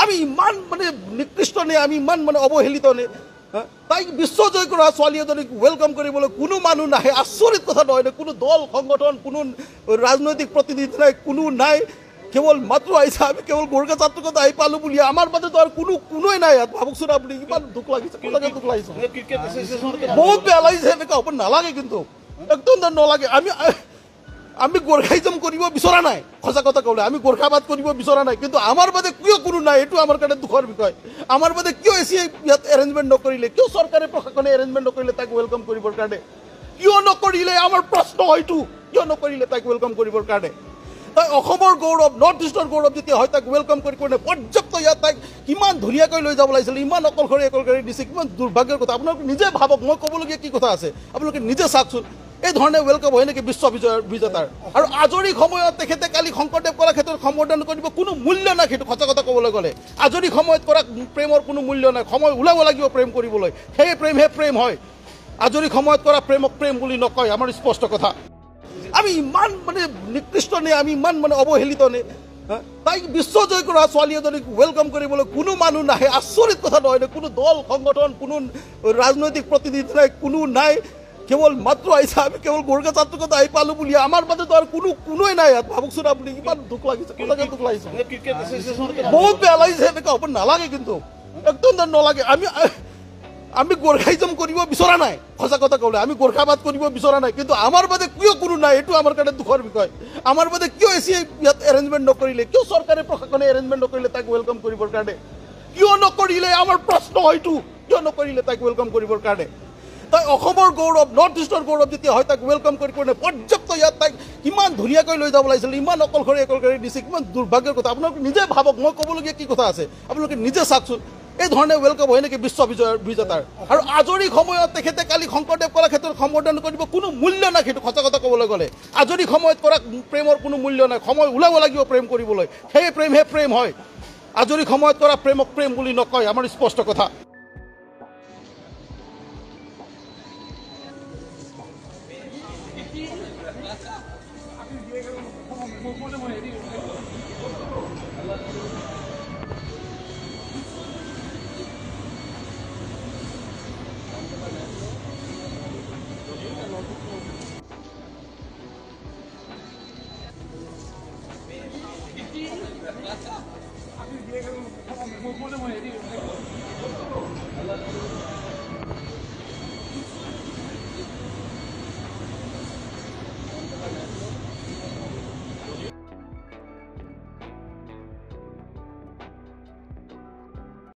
আমি ইমান মানে নিকৃষ্ট নে, আমি ইমান মানে অৱহেলিত নে? তাইক বিশ্বজয় কৰা ছোৱালী এজনীক ৱেলকাম কৰিবলৈ কোনো মানুহ নাহে। আচৰিত কথা নহয় নে? কোনো দল সংগঠন, কোনো ৰাজনৈতিক প্ৰতিনিধি নাই, কোনো নাই। কেৱল মাত্ৰ আহিছে, আমি কেৱল গোৰ্খা ছাত্ৰকত আহি পালোঁ বুলি। আমাৰ মাজতো আৰু কোনোৱে নাই ইয়াত। ভাবকচোন আপুনি, ইমান দুখ লাগিছে, সঁচাকৈ দুখ লাগিছে, বহুত বেয়া লাগিছে। এনেকুৱা হ'ব নালাগে, কিন্তু একদম নালাগে। আমি গোৰ্খাইজম কৰিব বিচৰা নাই, সঁচা কথা ক'লে আমি গোৰ্খাবাদ কৰিব বিচৰা নাই, কিন্তু আমাৰ বাদে কিয় কোনো নাই এইটো আমাৰ কাৰণে দুখৰ বিষয়। আমাৰ বাদে কিয় এছিয়াই ইয়াত এৰেঞ্জমেণ্ট নকৰিলে, কিয় চৰকাৰে প্ৰশাসনে এৰেঞ্জমেণ্ট নকৰিলে তাক ৱেলকাম কৰিবৰ কাৰণে? কিয় নকৰিলে আমাৰ প্ৰশ্ন হয়তো, কিয় নকৰিলে তাক ৱেলকাম কৰিবৰ কাৰণে? তাই অসমৰ গৌৰৱ, নৰ্থ ইষ্টৰ গৌৰৱ যেতিয়া হয়, তাক ৱেলকাম কৰি পৰ্যাপ্ত ইয়াত তাইক কিমান ধুনীয়াকৈ লৈ যাব লাগিছিল, ইমান অকলশৰে দিছে, কিমান দুৰ্ভাগ্যৰ কথা। আপোনালোকে নিজে ভাবক, মই ক'বলগীয়া কি কথা আছে আপোনালোকে নিজে চাওকচোন। এই ধৰণে ৱেলকাম হয় নেকি বিশ্ব বিজেতাৰ? আৰু আজৰি সময়ত তেখেতে কালি শংকৰদেৱ কলাক্ষেত্ৰত সম্বোধন কৰিব, কোনো মূল্য নাই সেইটো, সঁচা কথা ক'বলৈ গ'লে। আজৰি সময়ত কৰা প্ৰেমৰ কোনো মূল্য নাই, সময় ওলাব লাগিব প্ৰেম কৰিবলৈ, সেই প্ৰেম হয়। আজৰি সময়ত কৰা প্ৰেমক প্ৰেম বুলি নকয়, আমাৰ স্পষ্ট কথা। আমি ইমান মানে নিকৃষ্ট নে, আমি ইমান মানে অৱহেলিত নে? তাইক বিশ্বজয় কৰা ছোৱালী এজনীক ৱেলকাম কৰিবলৈ কোনো মানুহ নাহে। আচৰিত কথা নহয় নে? কোনো দল সংগঠন, কোনো ৰাজনৈতিক প্ৰতিনিধি নাই, কোনো নাই। কেৱল মাত্ৰ আহিছে, আমি কেৱল গোৰ্খা ছাত্ৰকত আহি পালোঁ বুলি। আমাৰ মাজতো আৰু কোনোৱে নাই ইয়াত। ভাবকচোন আপুনি, ইমান দুখ লাগিছে, সঁচাকৈ দুখ লাগিছে, বহুত বেয়া লাগিছে। এনেকুৱা হ'ব নালাগে, কিন্তু একদম নালাগে। আমি গোৰ্খাইজম কৰিব বিচৰা নাই, সঁচা কথা ক'লে আমি গোৰ্খাবাদ কৰিব বিচৰা নাই, কিন্তু আমাৰ বাদে কিয় কোনো নাই এইটো আমাৰ কাৰণে দুখৰ বিষয়। আমাৰ বাদে কিয় এছিয়াই ইয়াত এৰেঞ্জমেণ্ট নকৰিলে, কিয় চৰকাৰে প্ৰশাসনে এৰেঞ্জমেণ্ট নকৰিলে তাক ৱেলকাম কৰিবৰ কাৰণে? কিয় নকৰিলে আমাৰ প্ৰশ্ন হয়তো, কিয় নকৰিলে তাক ৱেলকাম কৰিবৰ কাৰণে? তাই অসমৰ গৌৰৱ, নৰ্থ ইষ্টৰ গৌৰৱ যেতিয়া হয়, তাক ৱেলকাম কৰি পৰ্যাপ্ত ইয়াত তাইক কিমান ধুনীয়াকৈ লৈ যাব লাগিছিল, ইমান অকলশৰে দিছে, কিমান দুৰ্ভাগ্যৰ কথা। আপোনালোকে নিজে ভাবক, মই ক'বলগীয়া কি কথা আছে আপোনালোকে নিজে চাওকচোন। এই ধৰণে ৱেলকাম হয় নেকি বিশ্ব বিজেতাৰ? আৰু আজৰি সময়ত তেখেতে কালি শংকৰদেৱ কলাক্ষেত্ৰত সম্বোধন কৰিব, কোনো মূল্য নাই সেইটো, সঁচা কথা ক'বলৈ গ'লে। আজৰি সময়ত কৰা প্ৰেমৰ কোনো মূল্য নাই, সময় ওলাব লাগিব প্ৰেম কৰিবলৈ, সেই প্ৰেম হয়। আজৰি সময়ত কৰা প্ৰেমক প্ৰেম বুলি নকয়, আমাৰ স্পষ্ট কথা।